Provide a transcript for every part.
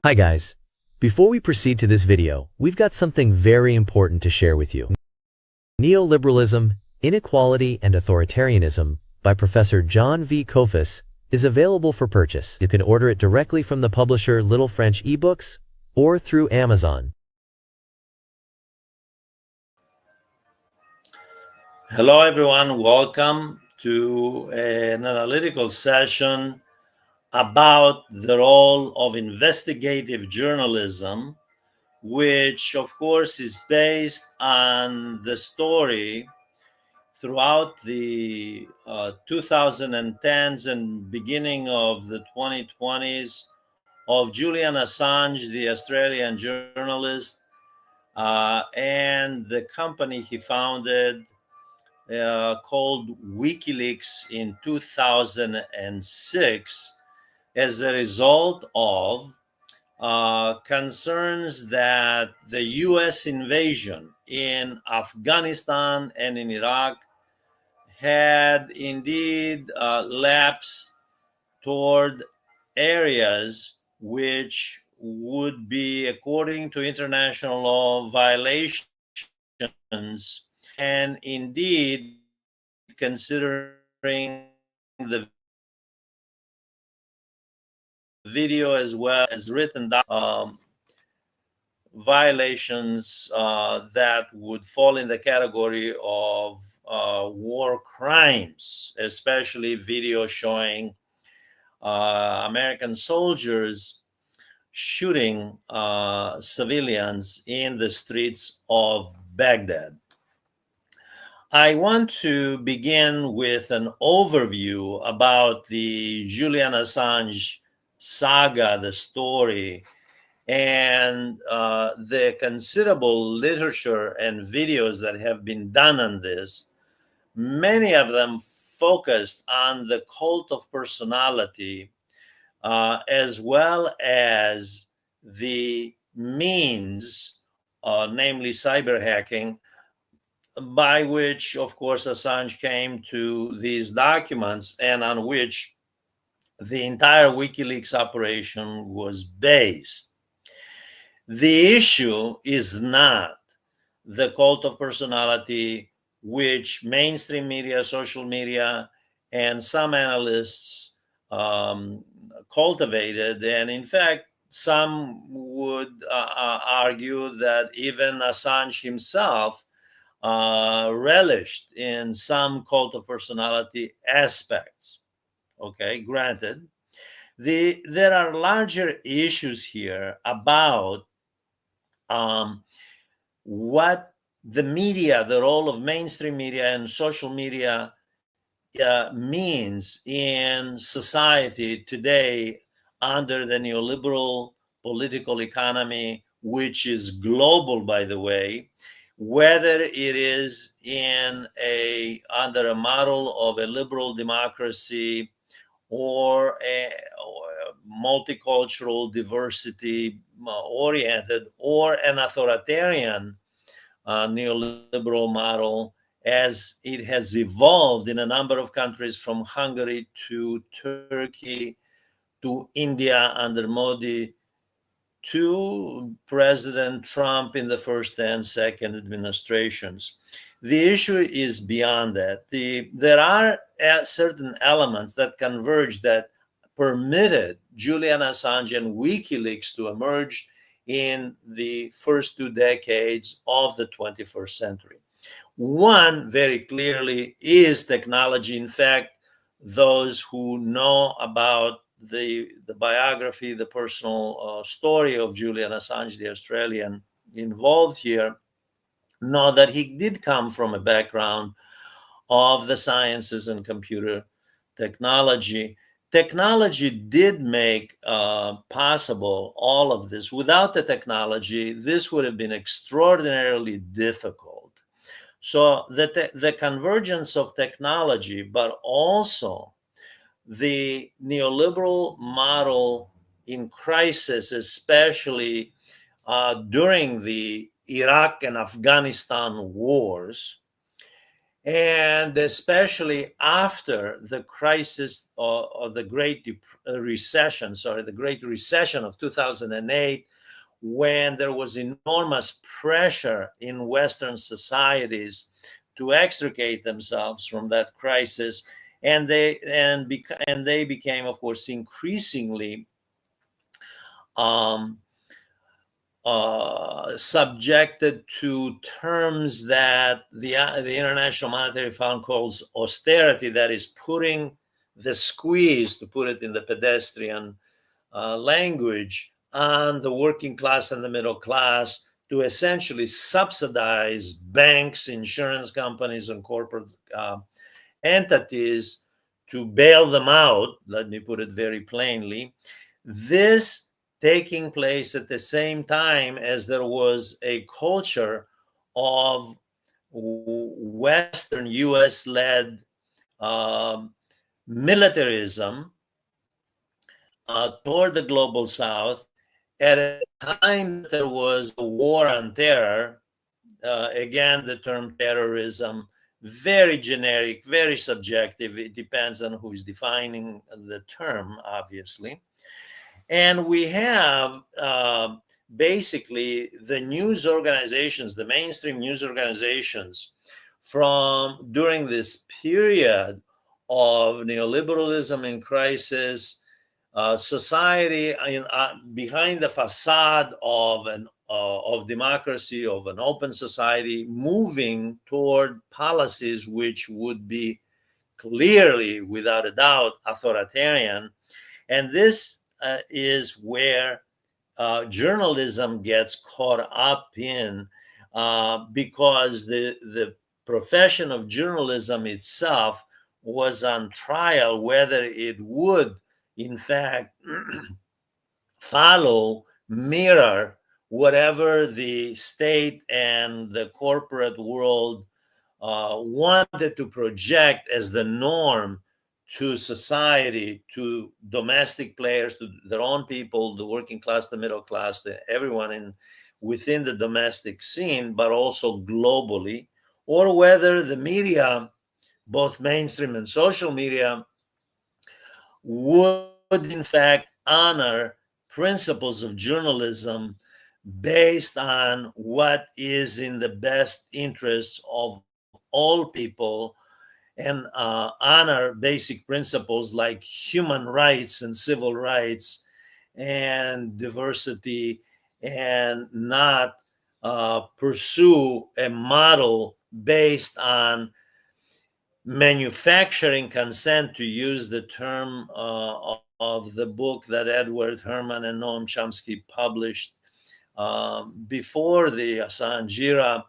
Hi guys. Before we proceed to this video, we've got something very important to share with you. Neoliberalism, Inequality and Authoritarianism by Professor John V. Kofis is available for purchase. You can order it directly from the publisher Little French eBooks or through Amazon. Hello everyone, welcome to an analytical session about the role of investigative journalism, which of course is based on the story throughout the 2010s and beginning of the 2020s of Julian Assange, the Australian journalist, and the company he founded called WikiLeaks in 2006 as a result of concerns that the US invasion in Afghanistan and in Iraq had indeed lapsed toward areas which would be, according to international law, violations, and indeed considering the video as well as written violations that would fall in the category of war crimes, especially video showing American soldiers shooting civilians in the streets of Baghdad. I want to begin with an overview about the Julian Assange saga, the story, and the considerable literature and videos that have been done on this, many of them focused on the cult of personality, as well as the means, namely cyber hacking, by which, of course, Assange came to these documents and on which the entire WikiLeaks operation was based. The issue is not the cult of personality, which mainstream media, social media, and some analysts cultivated. And in fact, some would argue that even Assange himself relished in some cult of personality aspects. Okay, granted. There are larger issues here about what the media, the role of mainstream media and social media means in society today under the neoliberal political economy, which is global, by the way, whether it is under a model of a liberal democracy or a multicultural diversity oriented or an authoritarian neoliberal model as it has evolved in a number of countries from Hungary to Turkey to India under Modi to President Trump in the first and second administrations. The issue is beyond that. There are certain elements that converge that permitted Julian Assange and WikiLeaks to emerge in the first 2 decades of the 21st century. One, very clearly, is technology. In fact, those who know about the biography, the personal story of Julian Assange, the Australian involved here, know that he did come from a background of the sciences and computer technology. Technology did make possible all of this. Without the technology, this would have been extraordinarily difficult. So the convergence of technology, but also the neoliberal model in crisis, especially during the Iraq and Afghanistan wars, And especially after the crisis or the Great Recession, the Great Recession of 2008, when there was enormous pressure in Western societies to extricate themselves from that crisis, and they became, of course, increasingly um, subjected to terms that the International Monetary Fund calls austerity, that is putting the squeeze, to put it in the pedestrian language, on the working class and the middle class to essentially subsidize banks, insurance companies, and corporate entities to bail them out. Let me put it very plainly. This taking place at the same time as there was a culture of Western US led um, militarism toward the global South at a time that there was a war on terror. Again, the term terrorism, very generic, very subjective. It depends on who is defining the term, obviously. And we have basically the news organizations, the mainstream news organizations, from during this period of neoliberalism in crisis, society behind the facade of democracy, of an open society, moving toward policies which would be clearly, without a doubt, authoritarian. And this is where journalism gets caught up in, because the profession of journalism itself was on trial whether it would, in fact, follow, mirror whatever the state and the corporate world wanted to project as the norm to society, to domestic players, to their own people, the working class, the middle class, everyone within the domestic scene, but also globally, or whether the media, both mainstream and social media, would in fact honor principles of journalism based on what is in the best interests of all people, and honor basic principles like human rights and civil rights and diversity, and not pursue a model based on manufacturing consent, to use the term of the book that Edward Herman and Noam Chomsky published before the Assange era,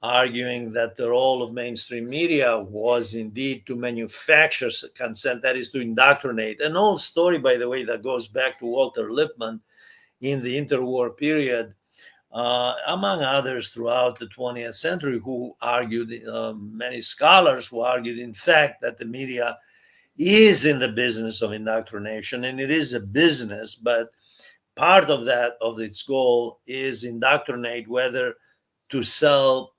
arguing that the role of mainstream media was indeed to manufacture consent, that is, to indoctrinate. An old story, by the way, that goes back to Walter Lippmann in the interwar period, among others throughout the 20th century, who argued, many scholars who argued, in fact, that the media is in the business of indoctrination, and it is a business, but part of that, of its goal, is indoctrinate, whether to sell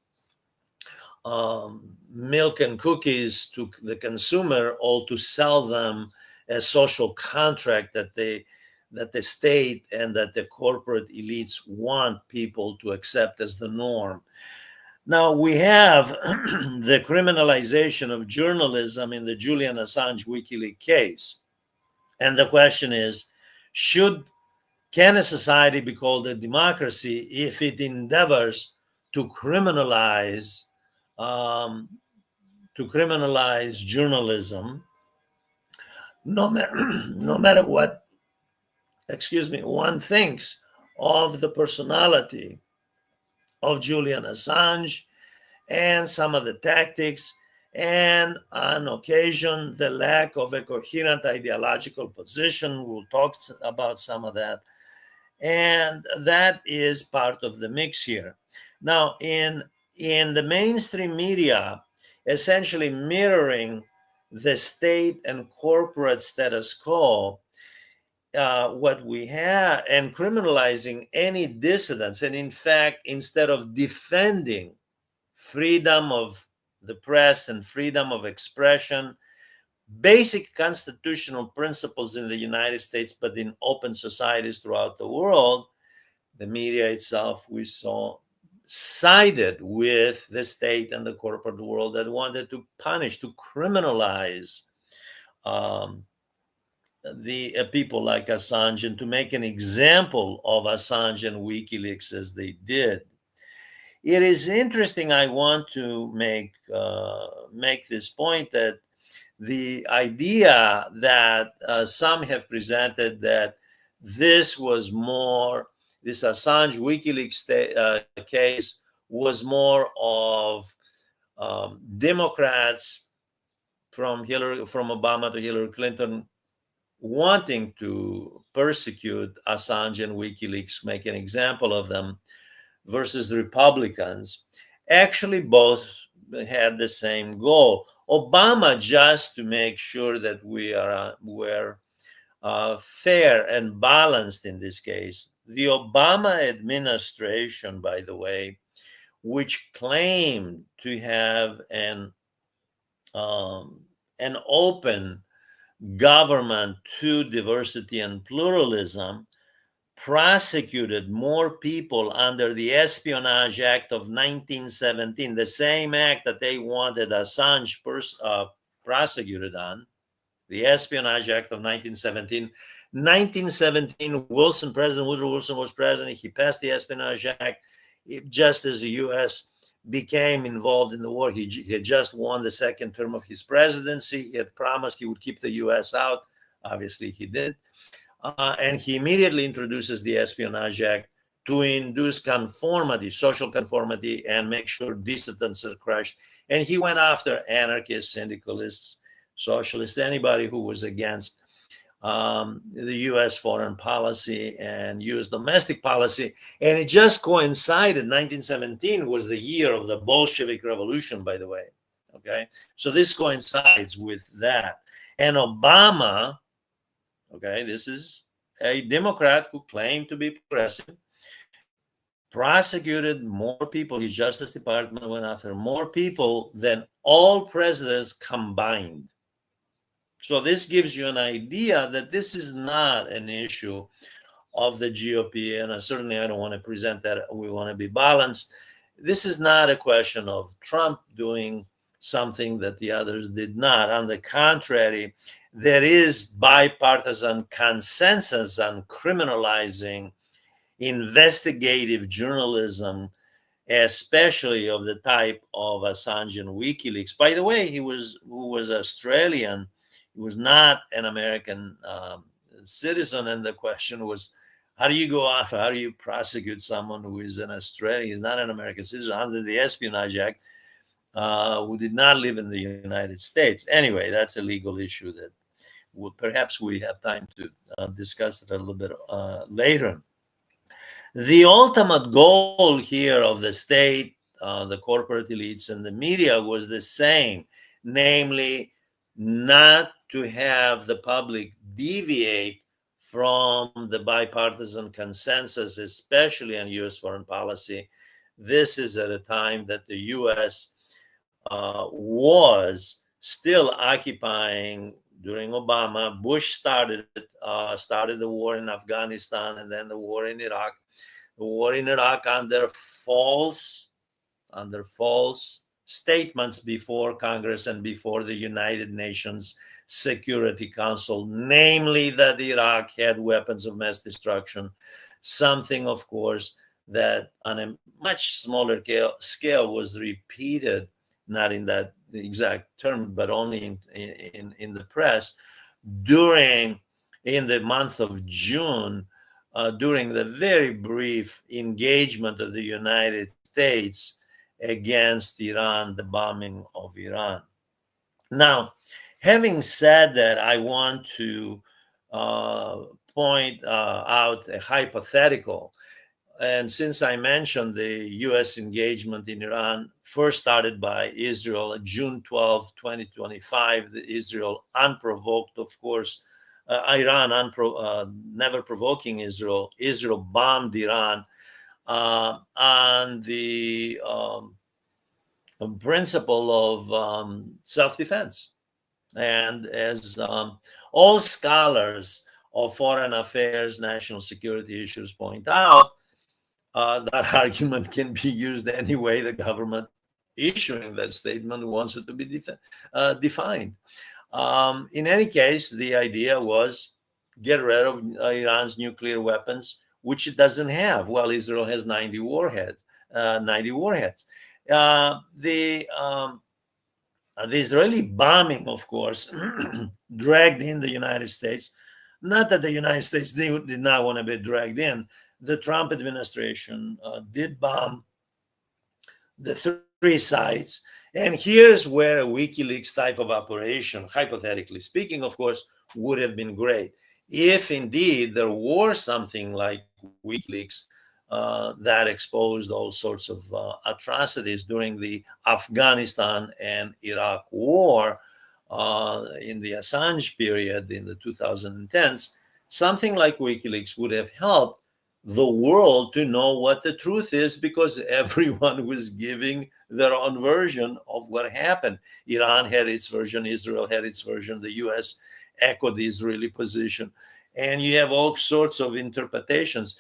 milk and cookies to the consumer, or to sell them a social contract that the state and that the corporate elites want people to accept as the norm. Now we have the criminalization of journalism in the Julian Assange WikiLeaks case. And the question is, can a society be called a democracy if it endeavors to criminalize um, journalism, no matter what, one thinks of the personality of Julian Assange and some of the tactics, and on occasion the lack of a coherent ideological position. We'll talk about some of that, and that is part of the mix here. Now, in the mainstream media, essentially mirroring the state and corporate status quo, what we have, and criminalizing any dissidents, and in fact, instead of defending freedom of the press and freedom of expression, basic constitutional principles in the United States, but in open societies throughout the world, the media itself, we saw, sided with the state and the corporate world that wanted to punish, to criminalize um, the people like Assange and to make an example of Assange and WikiLeaks as they did. It is interesting. I want to make this point that the idea that some have presented that this was more, this Assange WikiLeaks case was more of Democrats from Obama to Hillary Clinton wanting to persecute Assange and WikiLeaks, make an example of them, versus Republicans. Actually, both had the same goal. Obama, just to make sure that we're fair and balanced in this case. The Obama administration, by the way, which claimed to have an open government to diversity and pluralism, prosecuted more people under the Espionage Act of 1917, the same act that they wanted Assange prosecuted on, the Espionage Act of 1917. 1917, President Woodrow Wilson was president. He passed the Espionage Act just as the U.S. became involved in the war. He had just won the second term of his presidency. He had promised he would keep the U.S. out. Obviously, he did. And he immediately introduces the Espionage Act to induce conformity, social conformity, and make sure dissidents are crushed. And he went after anarchists, syndicalists, socialists, anybody who was against the U.S. foreign policy and U.S. domestic policy. And it just coincided, 1917 was the year of the Bolshevik Revolution, by the way. Okay, so this coincides with that. And Obama, okay, this is a Democrat who claimed to be progressive, prosecuted more people. His Justice Department went after more people than all presidents combined. So this gives you an idea that this is not an issue of the GOP, and certainly I don't want to present that we want to be balanced. This is not a question of Trump doing something that the others did not. On the contrary, there is bipartisan consensus on criminalizing investigative journalism, especially of the type of Assange and WikiLeaks. By the way, who was Australian. He was not an American citizen, and the question was, how do you go after, how do you prosecute someone who is an Australian, he's not an American citizen, under the Espionage Act, who did not live in the United States? Anyway, that's a legal issue that perhaps we have time to discuss it a little bit later. The ultimate goal here of the state, the corporate elites, and the media was the same, namely not to have the public deviate from the bipartisan consensus, especially on U.S. foreign policy. This is at a time that the U.S. Was still occupying during Obama. Bush started the war in Afghanistan and then the war in Iraq. The war in Iraq under false statements before Congress and before the United Nations Security Council, namely that Iraq had weapons of mass destruction, something, of course, that on a much smaller scale was repeated, not in that exact term, but only in the press, in the month of June, during the very brief engagement of the United States against Iran, the bombing of Iran. Now, having said that, I want to point out a hypothetical. And since I mentioned the U.S. engagement in Iran, first started by Israel, June 12, 2025, Israel unprovoked, of course, Iran never provoking Israel. Israel bombed Iran on the principle of self-defense. And as all scholars of foreign affairs, national security issues point out, that argument can be used any way the government issuing that statement wants it to be defined. In any case, the idea was get rid of Iran's nuclear weapons, which it doesn't have. Well, Israel has 90 warheads. 90 warheads. The Israeli bombing, of course, dragged in the United States. Not that the United States did not want to be dragged in. The Trump administration did bomb the three sites. And here's where a WikiLeaks type of operation, hypothetically speaking, of course, would have been great. If indeed there were something like WikiLeaks that exposed all sorts of atrocities during the Afghanistan and Iraq war in the Assange period in the 2010s, something like WikiLeaks would have helped the world to know what the truth is, because everyone was giving their own version of what happened. Iran had its version, Israel had its version, the US echoed the Israeli position, and you have all sorts of interpretations.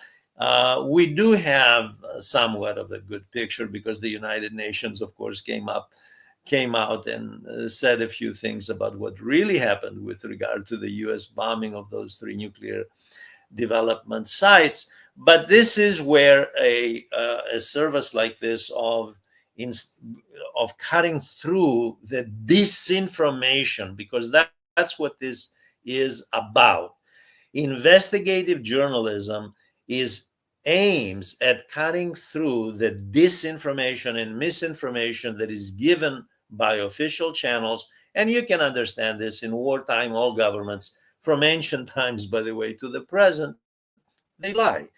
We do have somewhat of a good picture because the United Nations, of course, came out and said a few things about what really happened with regard to the US bombing of those three nuclear development sites. But this is where a service like this of cutting through the disinformation, because that's what this is about. Investigative journalism aims at cutting through the disinformation and misinformation that is given by official channels. And you can understand this in wartime. All governments, from ancient times, by the way, to the present, they lie.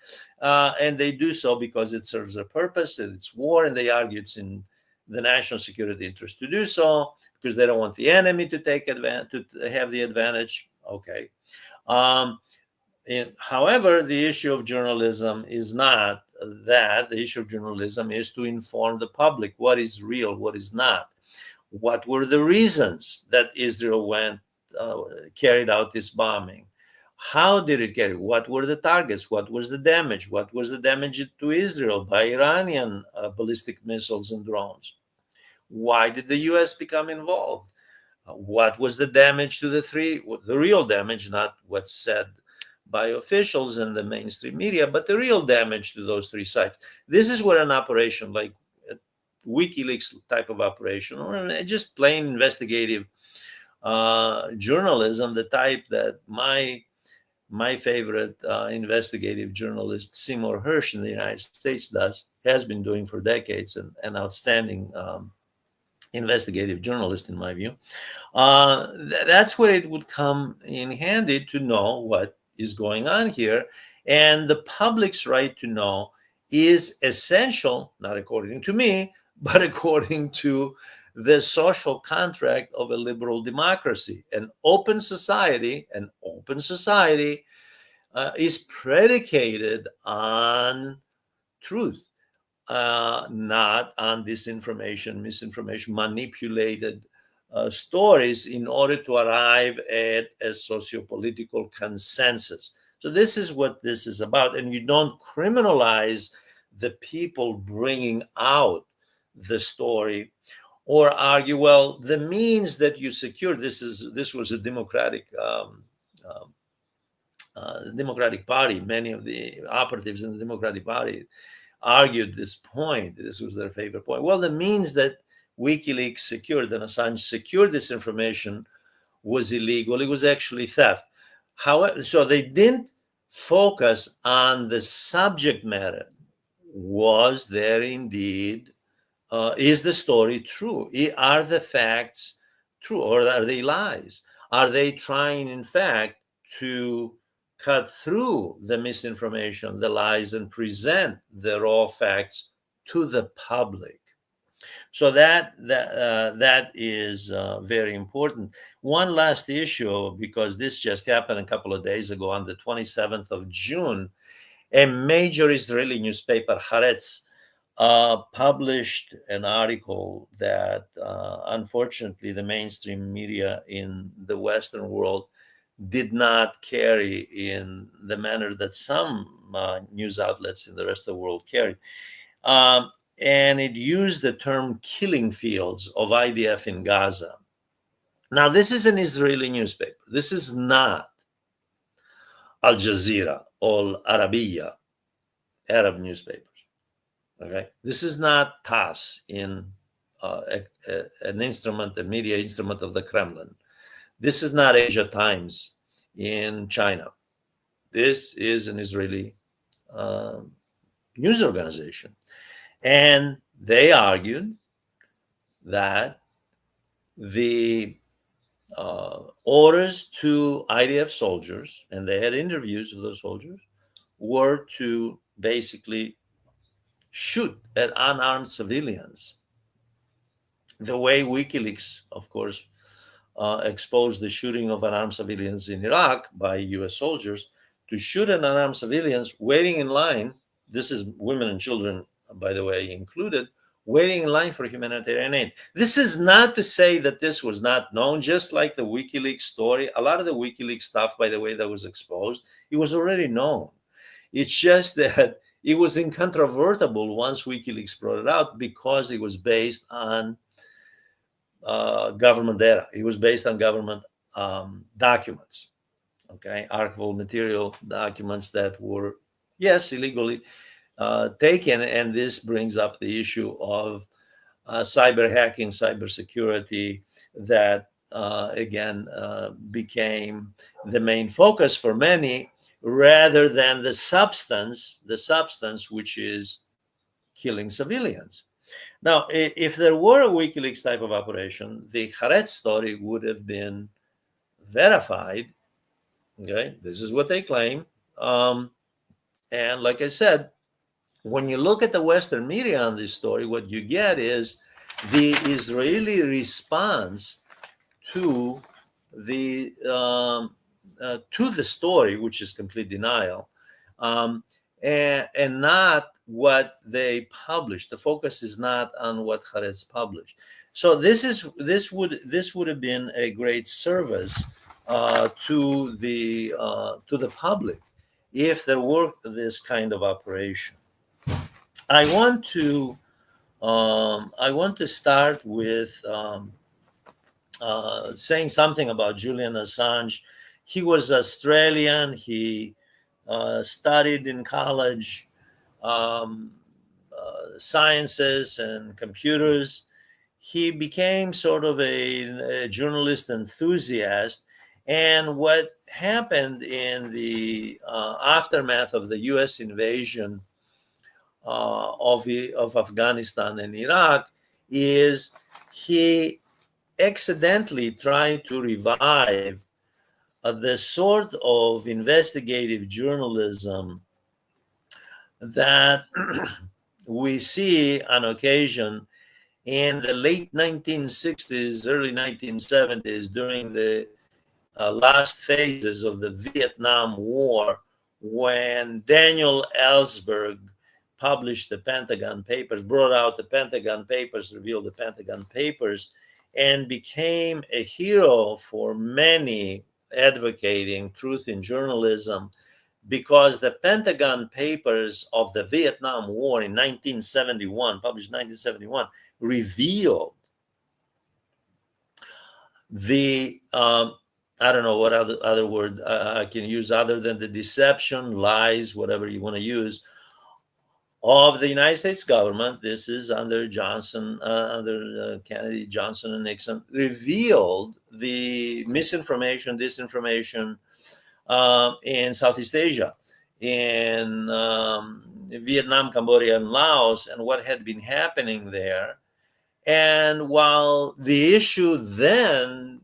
And they do so because it serves a purpose, and it's war, and they argue it's in the national security interest to do so because they don't want the enemy to take advantage, to have the advantage. Okay. However, the issue of journalism is not that. The issue of journalism is to inform the public what is real, what is not. What were the reasons that Israel carried out this bombing? How did it carry? What were the targets? What was the damage? What was the damage to Israel by Iranian ballistic missiles and drones? Why did the U.S. become involved? What was the damage to the real damage, not what's said by officials and the mainstream media, but the real damage to those three sites? This is where an operation like WikiLeaks type of operation, or just plain investigative journalism, the type that my favorite investigative journalist Seymour Hersh in the United States has been doing for decades, and an outstanding investigative journalist in my view. That's where it would come in handy to know what is going on here. And the public's right to know is essential, not according to me, but according to the social contract of a liberal democracy. An open society is predicated on truth, not on disinformation, misinformation, manipulated stories in order to arrive at a socio-political consensus. So this is what this is about. And you don't criminalize the people bringing out the story or argue, well, the means that you secured, this was a Democratic Party. Many of the operatives in the Democratic Party argued this point. This was their favorite point. Well, the means that WikiLeaks secured and Assange secured this information was illegal. It was actually theft. However, so they didn't focus on the subject matter. Was there indeed, is the story true? Are the facts true, or are they lies? Are they trying, in fact, to cut through the misinformation, the lies, and present the raw facts to the public? So that is very important. One last issue, because this just happened a couple of days ago, on the 27th of June, a major Israeli newspaper, Haaretz, published an article that unfortunately the mainstream media in the Western world did not carry in the manner that some news outlets in the rest of the world carried. Um, and it used the term killing fields of IDF in Gaza. Now, this is an Israeli newspaper. This is not Al Jazeera or Arabiya, Arab newspapers. Okay, this is not TASS in an instrument, a media instrument of the Kremlin. This is not Asia Times in China. This is an Israeli uh, news organization. And they argued that the orders to IDF soldiers, and they had interviews with those soldiers, were to basically shoot at unarmed civilians. The way WikiLeaks, of course, exposed the shooting of unarmed civilians in Iraq by US soldiers, to shoot at unarmed civilians waiting in line. This is women and children, by the way, included, waiting in line for humanitarian aid. This is not to say that this was not known, just like the WikiLeaks story. A lot of the WikiLeaks stuff, by the way, that was exposed, it was already known. It's just that it was incontrovertible once WikiLeaks brought it out because it was based on government data. It was based on government documents, okay, archival material documents that were, yes, illegally taken. And this brings up the issue of cyber hacking, cybersecurity, that again became the main focus for many, rather than the substance, which is killing civilians. Now, if there were a WikiLeaks type of operation, the Haaretz story would have been verified. Okay, this is what they claim. And like I said, when you look at the Western media on this story, what you get is the Israeli response to the story, which is complete denial, and not what they published. The focus is not on what Haaretz published. So this would have been a great service to the public if there were this kind of operation. I want to start with saying something about Julian Assange. He was Australian. He studied in college sciences and computers. He became sort of a journalist enthusiast. And what happened in the aftermath of the U.S. invasion of Afghanistan and Iraq is he accidentally tried to revive the sort of investigative journalism that we see on occasion in the late 1960s, early 1970s, during the last phases of the Vietnam War, when Daniel Ellsberg published the Pentagon Papers, brought out the Pentagon Papers, revealed the Pentagon Papers, and became a hero for many advocating truth in journalism, because the Pentagon Papers of the Vietnam War in 1971, published in 1971, revealed the I don't know what other word I can use other than the deception, lies, whatever you want to use, of the United States government. This is under Johnson, under Kennedy, Johnson, and Nixon, revealed the misinformation, disinformation in Southeast Asia, in Vietnam, Cambodia, and Laos, and what had been happening there. And while the issue then,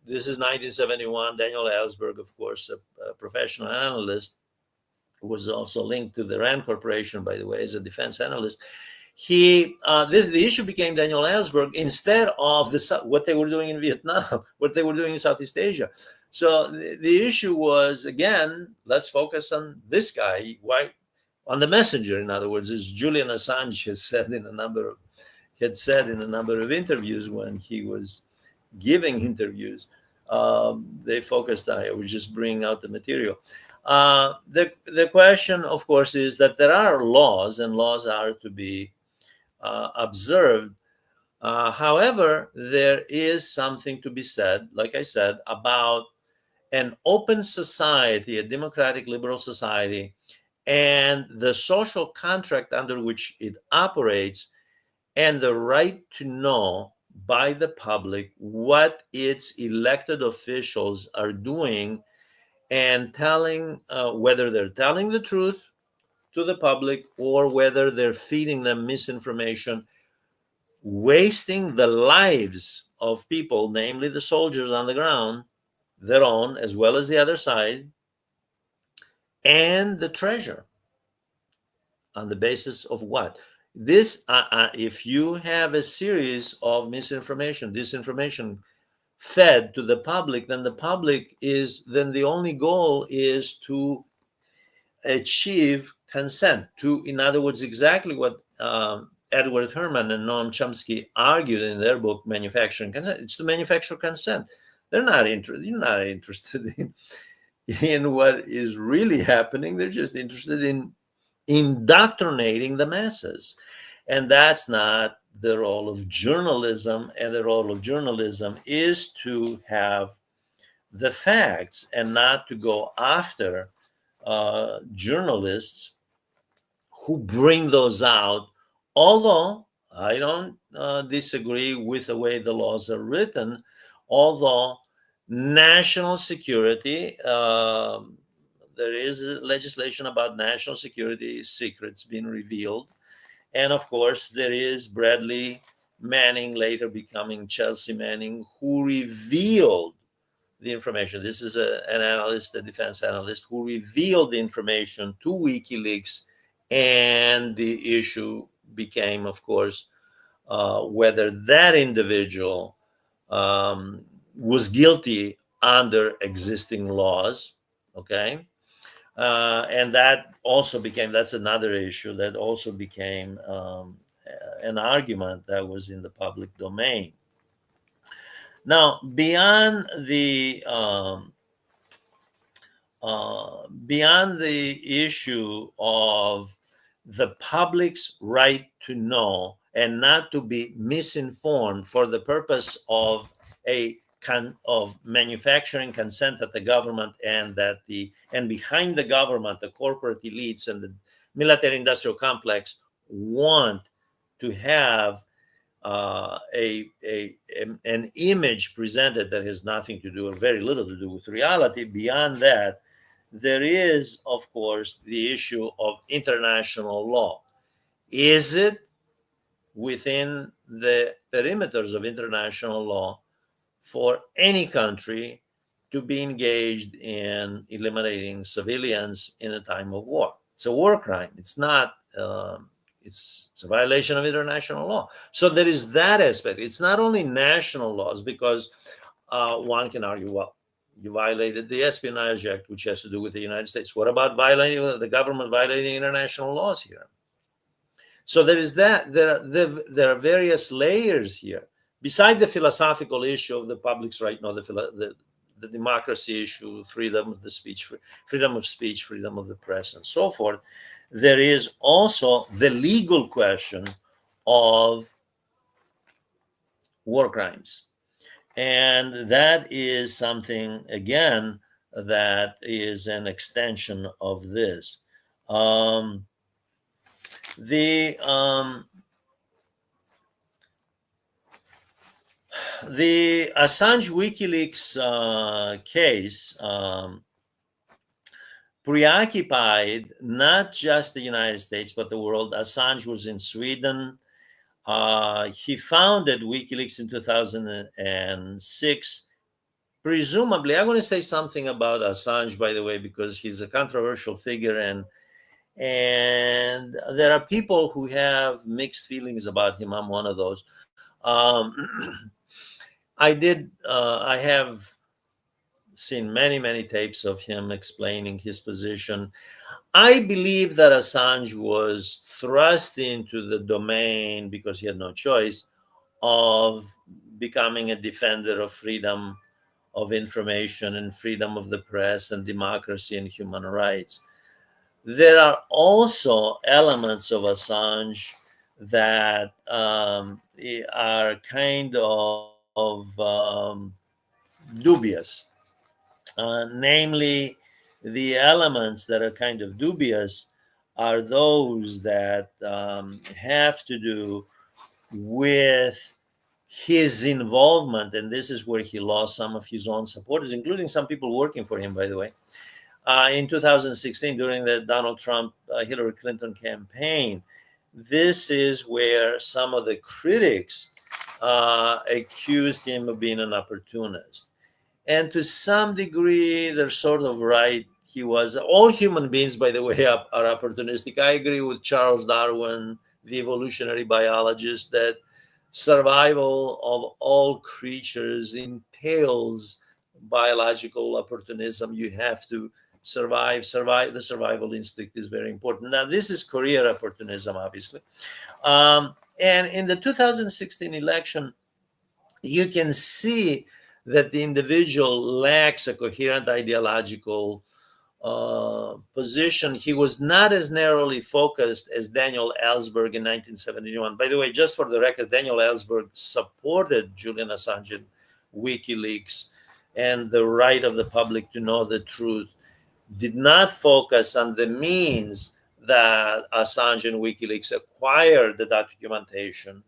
this is 1971, Daniel Ellsberg, of course, a professional analyst, who was also linked to the Rand Corporation, by the way, as a defense analyst. The issue became Daniel Ellsberg instead of what they were doing in Vietnam, what they were doing in Southeast Asia. So the issue was, again, let's focus on this guy. Why? on the messenger, in other words, as Julian Assange has said in a number of interviews when he was giving interviews. They focused on it. I was just bringing out the material. The question, of course, is that there are laws, and laws are to be observed. However, there is something to be said, like I said, about an open society, a democratic liberal society, and the social contract under which it operates, and the right to know by the public what its elected officials are doing, and telling whether they're telling the truth to the public or whether they're feeding them misinformation, wasting the lives of people, namely the soldiers on the ground, their own as well as the other side, and the treasure. On the basis of what? This, if you have a series of misinformation, disinformation fed to the public, then the only goal is to achieve consent. To, in other words, exactly what Edward Herman and Noam Chomsky argued in their book Manufacturing Consent. It's to manufacture consent. They're not interested. You're not interested in what is really happening. They're just interested in indoctrinating the masses. And that's not the role of journalism. And the role of journalism is to have the facts and not to go after journalists who bring those out. Although I don't disagree with the way the laws are written, although national security, there is legislation about national security secrets being revealed. And of course, there is Bradley Manning, later becoming Chelsea Manning, who revealed the information. This is an analyst, a defense analyst, who revealed the information to WikiLeaks. And the issue became, of course, whether that individual was guilty under existing laws. Okay. And that's another issue that also became an argument that was in the public domain. Now, beyond the issue of the public's right to know and not to be misinformed for the purpose of of manufacturing consent at the government, and behind the government, the corporate elites and the military industrial complex want to have an image presented that has nothing to do, or very little to do, with reality. Beyond that, there is, of course, the issue of international law. Is it within the perimeters of international law for any country to be engaged in eliminating civilians in a time of war? It's a war crime. It's not. It's a violation of international law. So there is that aspect. It's not only national laws, because one can argue, well, you violated the Espionage Act, which has to do with the United States. What about violating the government violating international laws here? So there is that. There are various layers here. Beside the philosophical issue of the public's right, the democracy issue, freedom of speech, freedom of the press, and so forth, there is also the legal question of war crimes. And that is something, again, that is an extension of this. The Assange WikiLeaks case preoccupied not just the United States, but the world. Assange was in Sweden. He founded WikiLeaks in 2006. Presumably, I'm going to say something about Assange, by the way, because he's a controversial figure, and there are people who have mixed feelings about him. I'm one of those. I have seen many, many tapes of him explaining his position. I believe that Assange was thrust into the domain because he had no choice of becoming a defender of freedom of information and freedom of the press and democracy and human rights. There are also elements of Assange that are kind of dubious, namely, the elements that are kind of dubious are those that have to do with his involvement, and this is where he lost some of his own supporters, including some people working for him, by the way, in 2016 during the Donald Trump Hillary Clinton campaign. This is where some of the critics accused him of being an opportunist. And to some degree, they're sort of right. He was. All human beings, by the way, are opportunistic. I agree with Charles Darwin, the evolutionary biologist, that survival of all creatures entails biological opportunism. You have to survive. The survival instinct is very important. Now, this is career opportunism, obviously. And in the 2016 election, you can see that the individual lacks a coherent ideological position. He was not as narrowly focused as Daniel Ellsberg in 1971. By the way, just for the record, Daniel Ellsberg supported Julian Assange in WikiLeaks and the right of the public to know the truth, did not focus on the means that Assange and WikiLeaks acquired the documentation,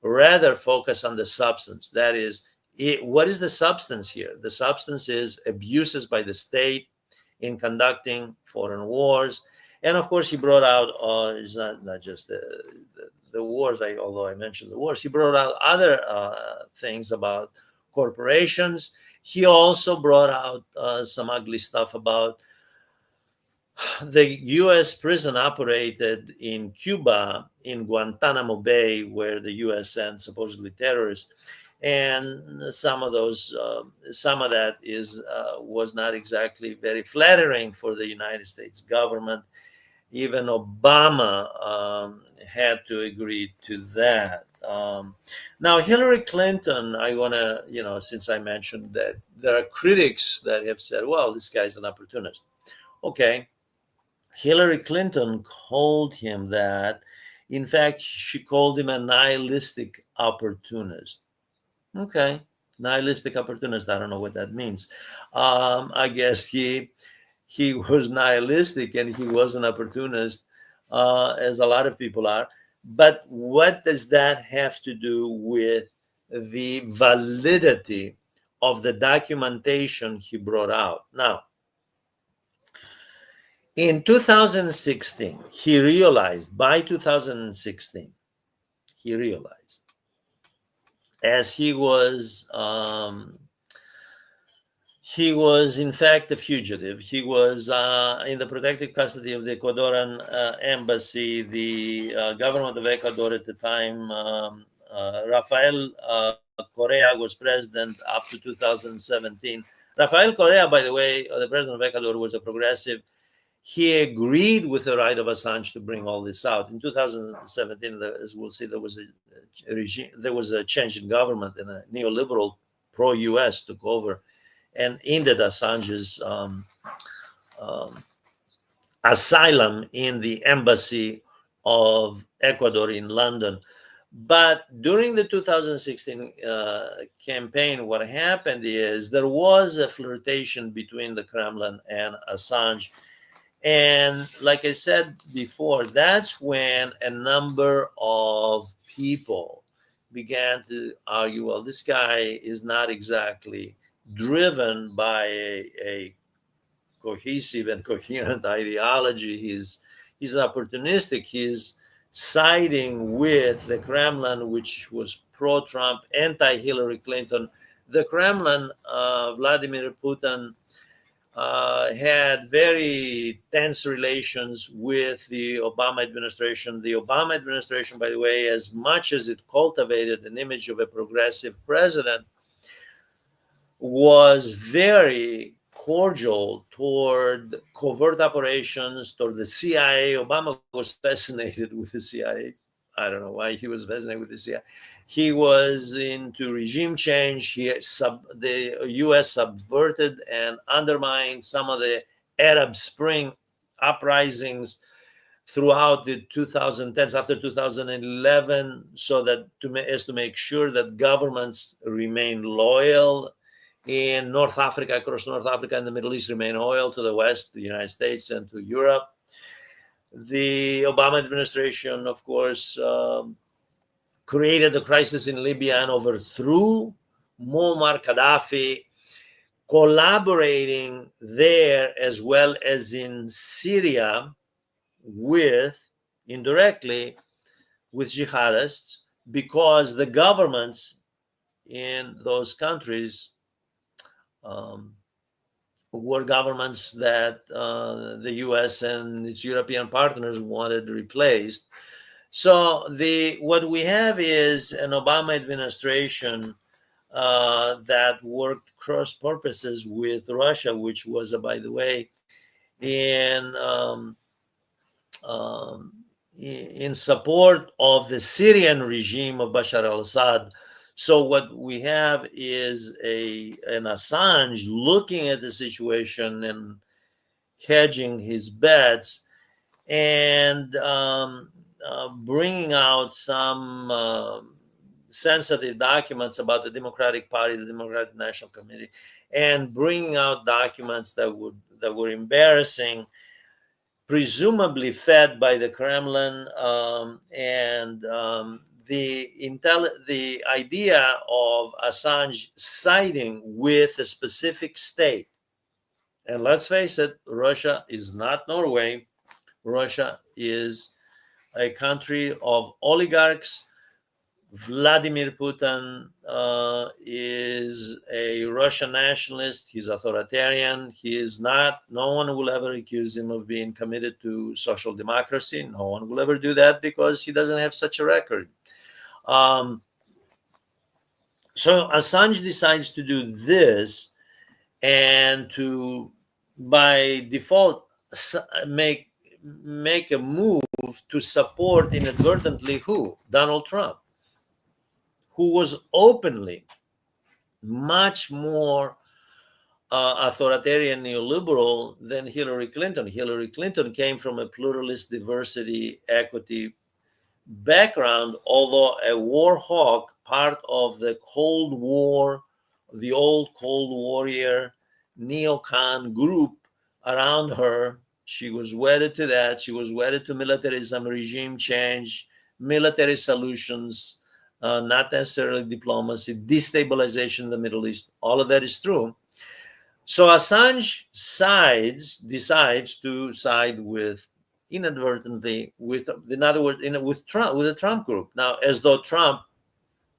rather focus on the substance. That is, what is the substance here? The substance is abuses by the state in conducting foreign wars. And of course, he brought out, it's not just the wars, although I mentioned the wars, he brought out other things about corporations. He also brought out some ugly stuff about the U.S. prison operated in Cuba, in Guantanamo Bay, where the U.S. sent supposedly terrorists, and some of that was not exactly very flattering for the United States government. Even Obama had to agree to that. Now, Hillary Clinton, I want to, since I mentioned that there are critics that have said, well, this guy's an opportunist. Okay. Hillary Clinton called him that. In fact, she called him a nihilistic opportunist. Okay, nihilistic opportunist. I don't know what that means. I guess he was nihilistic and he was an opportunist, as a lot of people are. But what does that have to do with the validity of the documentation he brought out? Now, in 2016, he realized, by 2016, he realized, as he was in fact a fugitive. He was in the protective custody of the Ecuadorian embassy. The government of Ecuador at the time, Rafael Correa was president up to 2017. Rafael Correa, by the way, the president of Ecuador, was a progressive. He agreed with the right of Assange to bring all this out. In 2017, as we'll see, there was a change in government, and a neoliberal pro-U.S. took over and ended Assange's asylum in the embassy of Ecuador in London. But during the 2016 campaign, what happened is there was a flirtation between the Kremlin and Assange. And like I said before, that's when a number of people began to argue, well, this guy is not exactly driven by a cohesive and coherent ideology. He's opportunistic. He's siding with the Kremlin, which was pro-Trump, anti-Hillary Clinton. The Kremlin, Vladimir Putin, had very tense relations with the Obama administration. The Obama administration, by the way, as much as it cultivated an image of a progressive president, was very cordial toward covert operations, toward the CIA. Obama was fascinated with the CIA. I don't know why he was fascinated with the CIA. He was into regime change. The U.S. subverted and undermined some of the Arab Spring uprisings throughout the 2010s, after 2011, so that to make sure that governments remain loyal in North Africa, across North Africa and the Middle East, remain loyal to the West, the United States, and to Europe. The Obama administration, of course, created a crisis in Libya and overthrew Muammar Gaddafi, collaborating there as well as in Syria indirectly with jihadists, because the governments in those countries were governments that the US and its European partners wanted replaced. So what we have is an Obama administration that worked cross purposes with Russia, which was, by the way, in in support of the Syrian regime of Bashar al-Assad. So what we have is an Assange looking at the situation and hedging his bets, and bringing out some sensitive documents about the Democratic Party, the Democratic National Committee, and bringing out documents that were embarrassing, presumably fed by the Kremlin, the idea of Assange siding with a specific state. And let's face it, Russia is not Norway. Russia is a country of oligarchs. Vladimir Putin is a Russian nationalist. He's authoritarian. He is not, no one will ever accuse him of being committed to social democracy. No one will ever do that because he doesn't have such a record. So Assange decides to do this and to, by default, make a move to support inadvertently who? Donald Trump, who was openly much more authoritarian neoliberal than Hillary Clinton. Hillary Clinton came from a pluralist, diversity, equity background, although a war hawk, part of the Cold War, the old Cold Warrior neocon group around her. She was wedded to that. She was wedded to militarism, regime change, military solutions, not necessarily diplomacy, destabilization in the Middle East. All of that is true. So Assange decides to side with, inadvertently, with, in other words, with Trump, with the Trump group. Now, as though Trump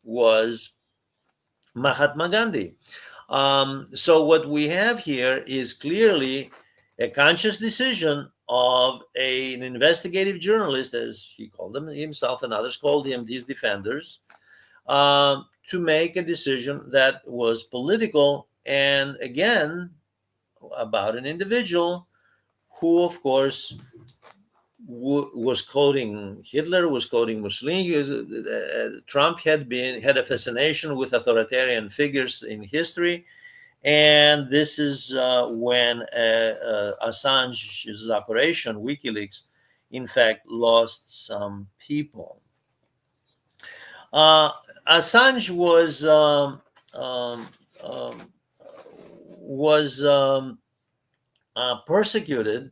was Mahatma Gandhi. So what we have here is clearly a conscious decision of an investigative journalist, as he called them himself, and others called him, these defenders, to make a decision that was political, and again, about an individual who, of course, was quoting Hitler, was quoting Mussolini. Trump had a fascination with authoritarian figures in history, and this is when Assange's operation, WikiLeaks, in fact, lost some people. Assange was persecuted.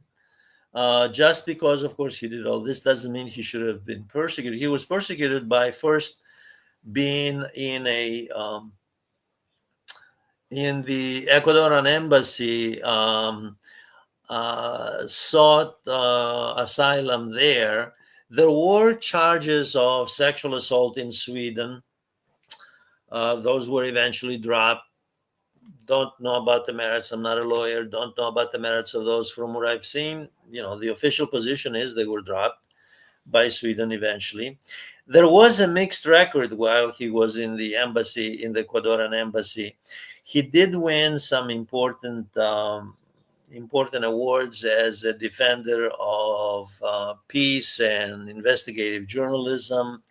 Just because, of course, he did all this doesn't mean he should have been persecuted. He was persecuted by first being in the Ecuadorian embassy, sought asylum there. There were charges of sexual assault in Sweden. Those were eventually dropped. Don't know about the merits. I'm not a lawyer. Don't know about the merits of those. From what I've seen, the official position is they were dropped by Sweden eventually. There was a mixed record while he was in the embassy, in the Ecuadorian embassy. He did win some important awards as a defender of peace and investigative journalism.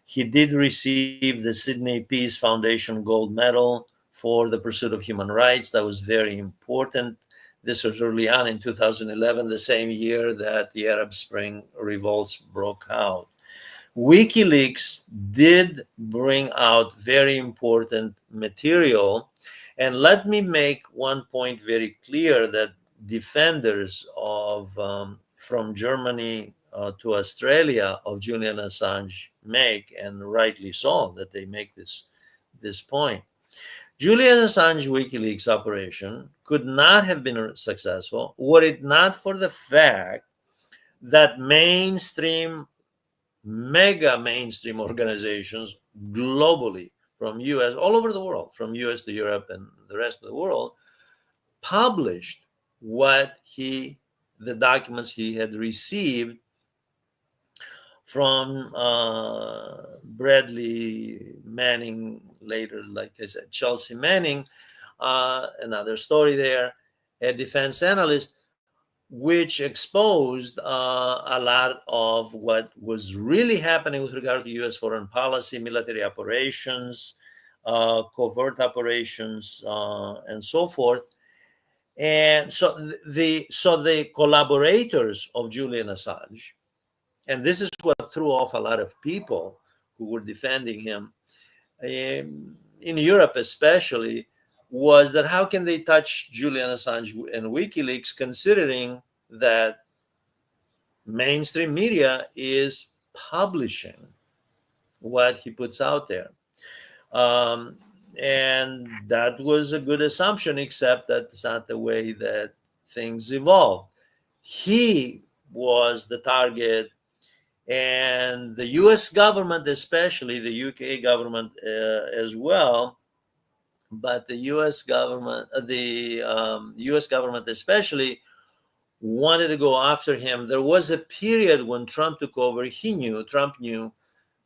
He did receive the Sydney Peace Foundation Gold Medal for the pursuit of human rights. That was very important. This was early on in 2011, the same year that the Arab Spring revolts broke out. WikiLeaks did bring out very important material. And let me make one point very clear that defenders of from Germany to Australia of Julian Assange make, and rightly so, that they make this point. Julian Assange WikiLeaks operation could not have been successful were it not for the fact that mega mainstream organizations globally, from US, all over the world, from US to Europe and the rest of the world, published the documents he had received from Bradley Manning, later, like I said, Chelsea Manning, another story there, a defense analyst, which exposed a lot of what was really happening with regard to U.S. foreign policy, military operations, covert operations, and so forth. And so the collaborators of Julian Assange, and this is what threw off a lot of people who were defending him, in Europe especially, was that how can they touch Julian Assange and WikiLeaks, considering that mainstream media is publishing what he puts out there. And that was a good assumption, except that's not the way that things evolved. He was the target, and the US government, especially the UK government as well, but the US government, US government especially, wanted to go after him. There was a period when Trump took over. Trump knew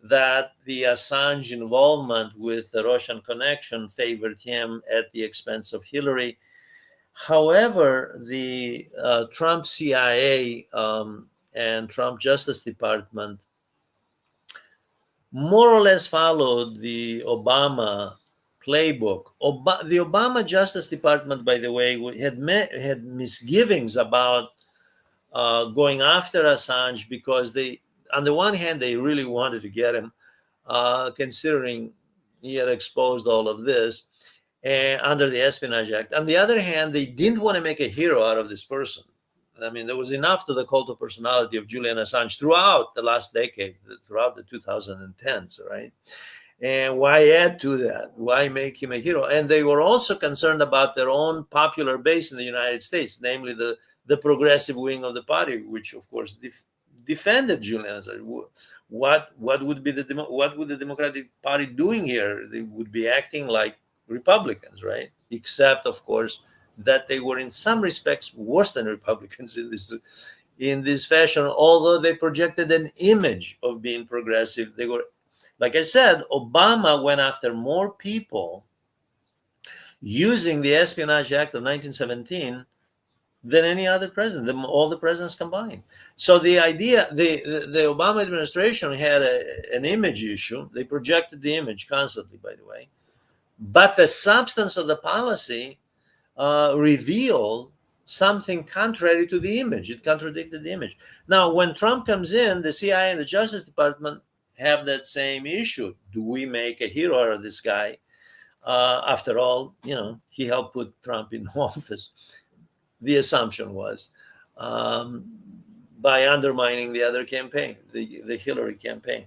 that the Assange involvement with the Russian connection favored him at the expense of Hillary. However, the Trump CIA and Trump Justice Department more or less followed the Obama playbook. The Obama Justice Department, by the way, had misgivings about going after Assange because on the one hand, they really wanted to get him, considering he had exposed all of this under the Espionage Act. On the other hand, they didn't want to make a hero out of this person. I mean, there was enough to the cult of personality of Julian Assange throughout the last decade, throughout the 2010s, right? And why add to that? Why make him a hero? And they were also concerned about their own popular base in the United States, namely the progressive wing of the party, which of course defended Julian Assange. What would the Democratic Party doing here? They would be acting like Republicans, right? Except, of course, that they were in some respects worse than Republicans in this fashion. Although they projected an image of being progressive, they were, like I said, Obama went after more people using the Espionage Act of 1917 than any other president, all the presidents combined. So the idea, the Obama administration had an image issue. They projected the image constantly, by the way, but the substance of the policy revealed something contrary to the image. It contradicted the image. Now, when Trump comes in, the CIA and the Justice Department have that same issue. Do we make a hero out of this guy? After all, he helped put Trump in office. The assumption was, by undermining the other campaign, the Hillary campaign.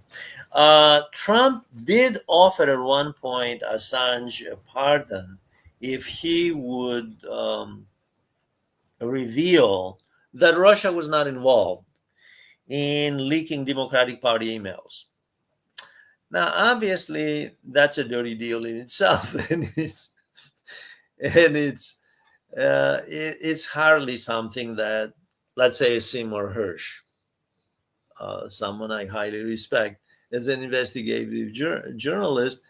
Trump did offer at one point Assange a pardon if he would reveal that Russia was not involved in leaking Democratic Party emails. Now, obviously, that's a dirty deal in itself, and it's hardly something that, let's say, Seymour Hersh, someone I highly respect as an investigative journalist,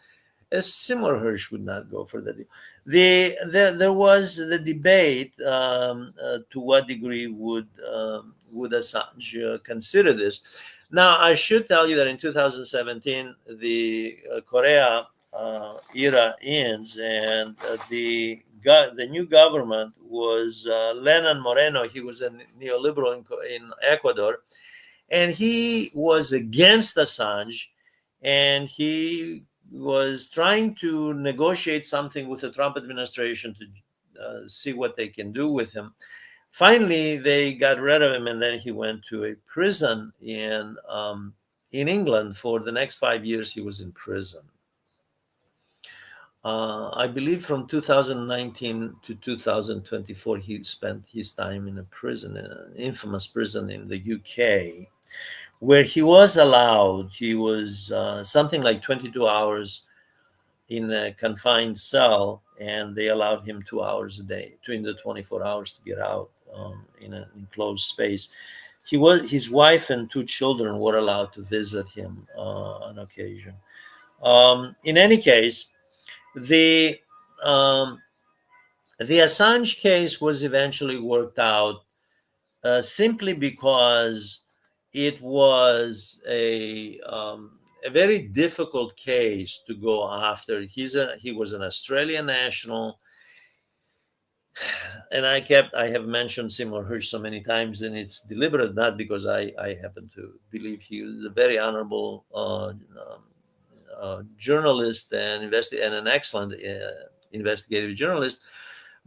A similar Hirsch would not go for that deal. There was the debate to what degree would Assange consider this. Now, I should tell you that in 2017, the Korea era ends, and the new government was Lenin Moreno. He was a neoliberal in Ecuador, and he was against Assange, and he was trying to negotiate something with the Trump administration to see what they can do with him. Finally, they got rid of him, and then he went to a prison in England. For the next 5 years, he was in prison. I believe from 2019 to 2024, he spent his time in a prison, an infamous prison in the UK, where he was allowed, he was something like 22 hours in a confined cell, and they allowed him 2 hours a day, between the 24 hours to get out in an enclosed space. His wife and two children were allowed to visit him on occasion. In any case, the um, the Assange case was eventually worked out simply because it was a very difficult case to go after. He was an Australian national, and I have mentioned Seymour Hersh so many times, and it's deliberate, not because I happen to believe he was a very honorable journalist and an excellent investigative journalist.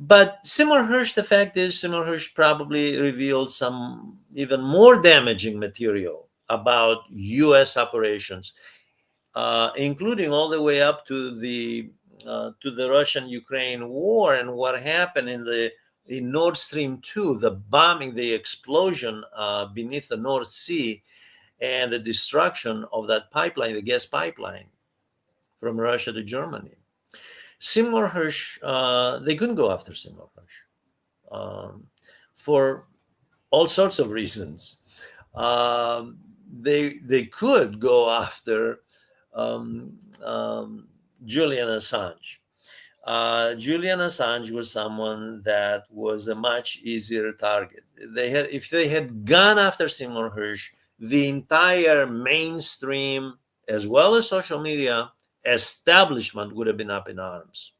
But Seymour Hersh, the fact is, Seymour Hersh probably revealed some even more damaging material about U.S. operations, including all the way up to the Russian-Ukraine war and what happened in Nord Stream 2, the bombing, the explosion beneath the North Sea, and the destruction of that pipeline, the gas pipeline from Russia to Germany. Seymour Hersh, they couldn't go after Seymour Hersh for all sorts of reasons. They could go after Julian Assange. Julian Assange was someone that was a much easier target. If they had gone after Seymour Hersh, the entire mainstream, as well as social media establishment, would have been up in arms.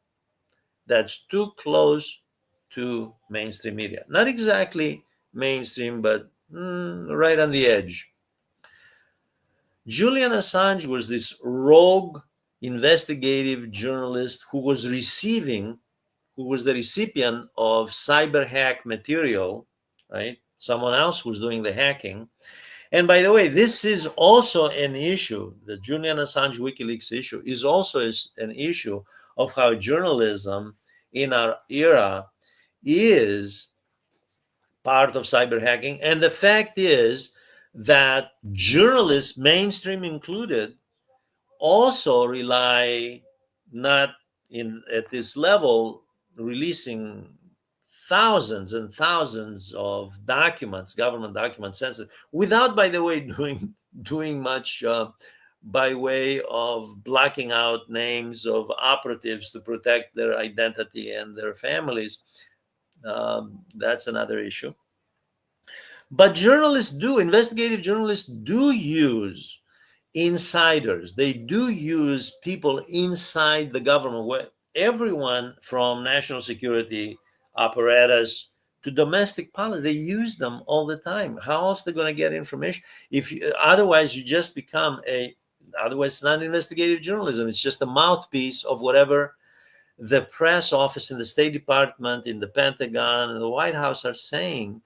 That's too close to mainstream media. Not exactly mainstream, but right on the edge. Julian Assange was this rogue investigative journalist who was the recipient of cyber hack material, right? Someone else was doing the hacking. And by the way, this is also an issue. The Julian Assange WikiLeaks issue is also an issue of how journalism in our era is part of cyber hacking. And the fact is that journalists, mainstream included, also rely not at this level, releasing thousands and thousands of documents, government documents, sensitive, without, by the way, doing much by way of blocking out names of operatives to protect their identity and their families. That's another issue. But investigative journalists do use insiders. They do use people inside the government, where everyone from national security apparatus to domestic policy, they use them all the time. How else are they going to get information? Otherwise, you just become otherwise it's not investigative journalism. It's just a mouthpiece of whatever the press office in the State Department, in the Pentagon, and the White House are saying.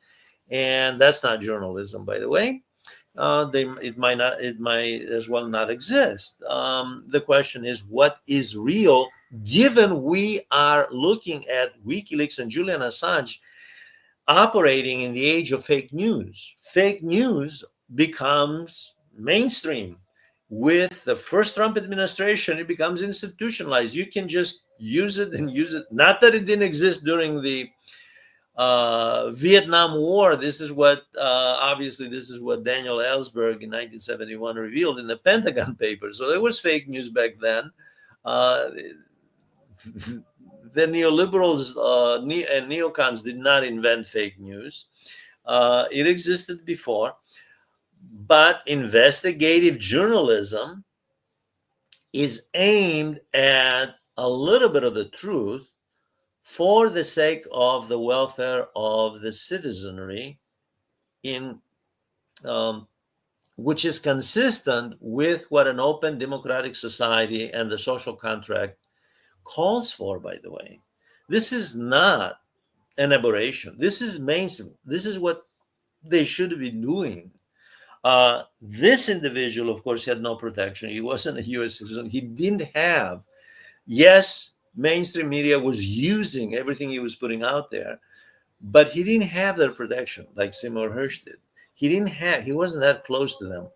And that's not journalism, by the way. It might as well not exist. The question is, what is real, given we are looking at WikiLeaks and Julian Assange operating in the age of fake news. Fake news becomes mainstream. With the first Trump administration, it becomes institutionalized. You can just use it and use it. Not that it didn't exist during the Vietnam War. This is what Daniel Ellsberg in 1971 revealed in the Pentagon Papers. So there was fake news back then. Uh, the neoliberals and neocons did not invent fake news. It existed before, but investigative journalism is aimed at a little bit of the truth for the sake of the welfare of the citizenry, in um, which is consistent with what an open democratic society and the social contract calls for, by the way. This is not an aberration. This is mainstream. This is what they should be doing. This individual, of course, had no protection. He wasn't a US citizen. He didn't have, yes, mainstream media was using everything he was putting out there, but he didn't have their protection like Seymour Hersh did. He wasn't that close to them.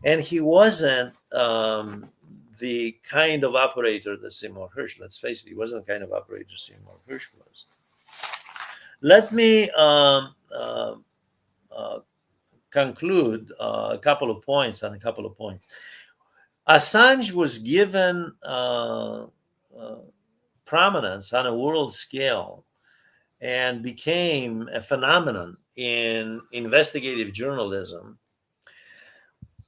And he wasn't the kind of operator that Seymour Hersh, let's face it, he wasn't the kind of operator Seymour Hersh was. Let me conclude a couple of points on a couple of points. Assange was given prominence on a world scale and became a phenomenon in investigative journalism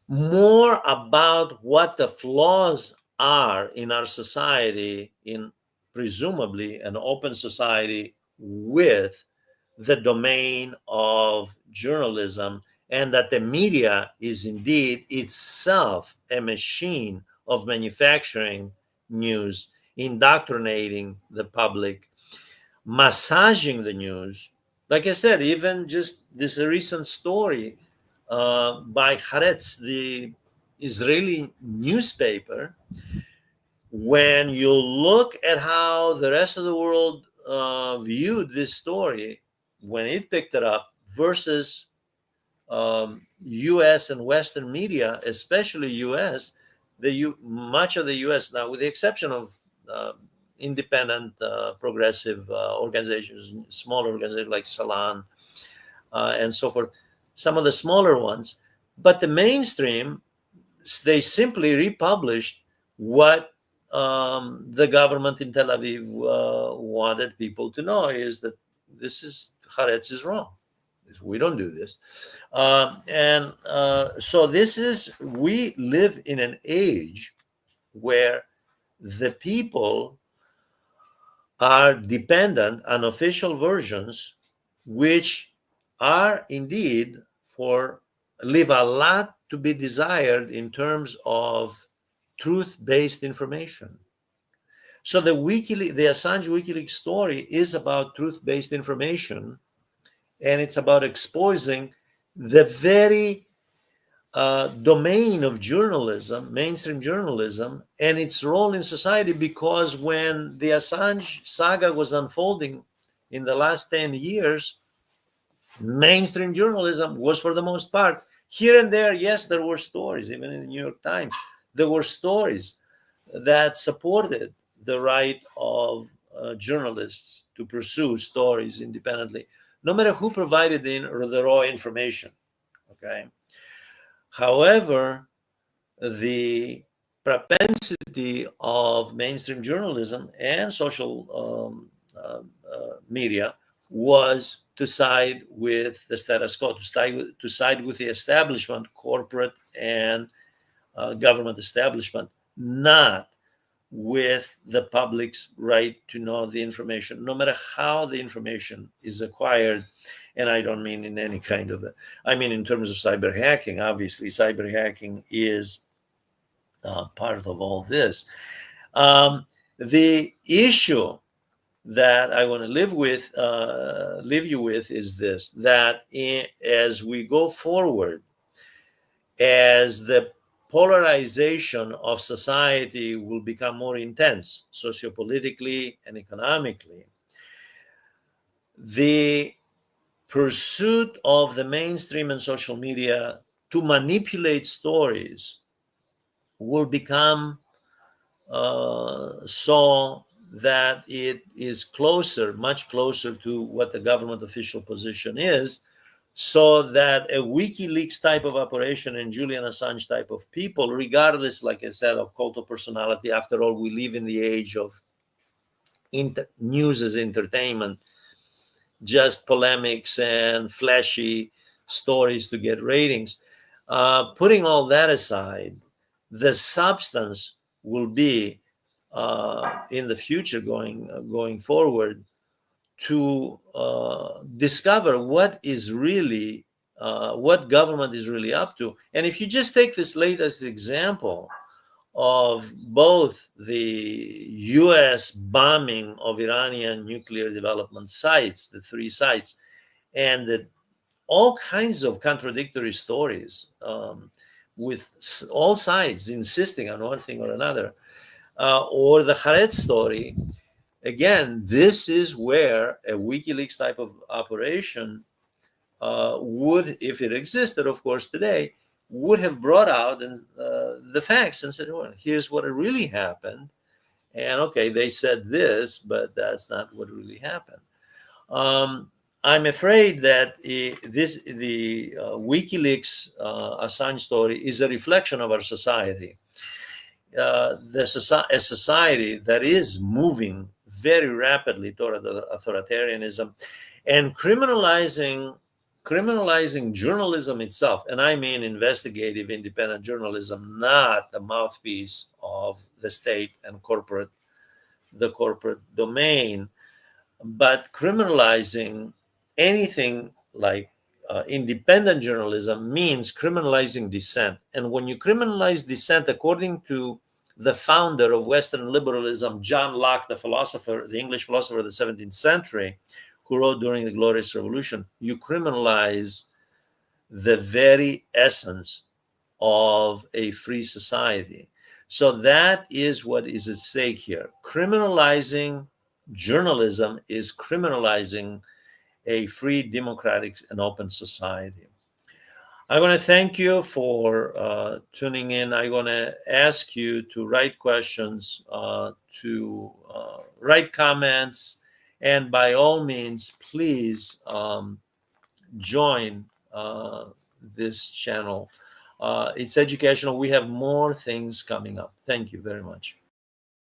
more about what the flaws are in our society, in presumably an open society with the domain of journalism, and that the media is indeed itself a machine of manufacturing news, indoctrinating the public, massaging the news. Like I said, even just this recent story by Haaretz, the Israeli newspaper, when you look at how the rest of the world viewed this story when it picked it up versus U.S. and Western media, especially U.S., much of the U.S. now, with the exception of independent, progressive organizations, smaller organizations like Salon and so forth, some of the smaller ones, but the mainstream, they simply republished what the government in Tel Aviv wanted people to know, is that this is Haaretz is wrong. We don't do this. So we live in an age where the people are dependent on official versions, which are indeed leave a lot to be desired in terms of truth-based information. So the Assange WikiLeaks story is about truth-based information, and it's about exposing the very domain of journalism, mainstream journalism, and its role in society. Because when the Assange saga was unfolding in the last 10 years, mainstream journalism was, for the most part, here and there, yes, there were stories, even in the New York Times, there were stories that supported the right of journalists to pursue stories independently, no matter who provided the raw information. Okay. However, the propensity of mainstream journalism and social media was to side with the status quo, to side with the establishment, corporate and government establishment, not with the public's right to know the information, no matter how the information is acquired. And I don't mean in any kind of, I mean in terms of cyber hacking. Obviously, cyber hacking is part of all this. The issue that I want to leave you with is this: that as we go forward, as the polarization of society will become more intense, sociopolitically and economically, the pursuit of the mainstream and social media to manipulate stories will become so that it is closer, much closer to what the government official position is, so that a WikiLeaks type of operation and Julian Assange type of people, regardless, like I said, of cult of personality, after all, we live in the age of news as entertainment, just polemics and flashy stories to get ratings. Putting all that aside, the substance will be in the future going forward to discover what is really what government is really up to. And if you just take this latest example of both the US bombing of Iranian nuclear development sites, the three sites, and all kinds of contradictory stories, with all sides insisting on one thing or another, or the Haaretz story. Again, this is where a WikiLeaks type of operation would, if it existed, of course, today, would have brought out the facts and said, well, here's what really happened. And okay, they said this, but that's not what really happened. I'm afraid that the WikiLeaks Assange story is a reflection of our society. A society that is moving very rapidly toward authoritarianism and criminalizing journalism itself. And I mean investigative independent journalism, not the mouthpiece of the state and the corporate domain, but criminalizing anything like independent journalism means criminalizing dissent. And when you criminalize dissent, according to the founder of Western liberalism, John Locke, the philosopher, the English philosopher of the 17th century, who wrote during the Glorious Revolution, you criminalize the very essence of a free society. So that is what is at stake here. Criminalizing journalism is criminalizing a free, democratic, and open society. I want to thank you for tuning in. I'm going to ask you to write questions, to write comments, and by all means, please join this channel. It's educational. We have more things coming up. Thank you very much.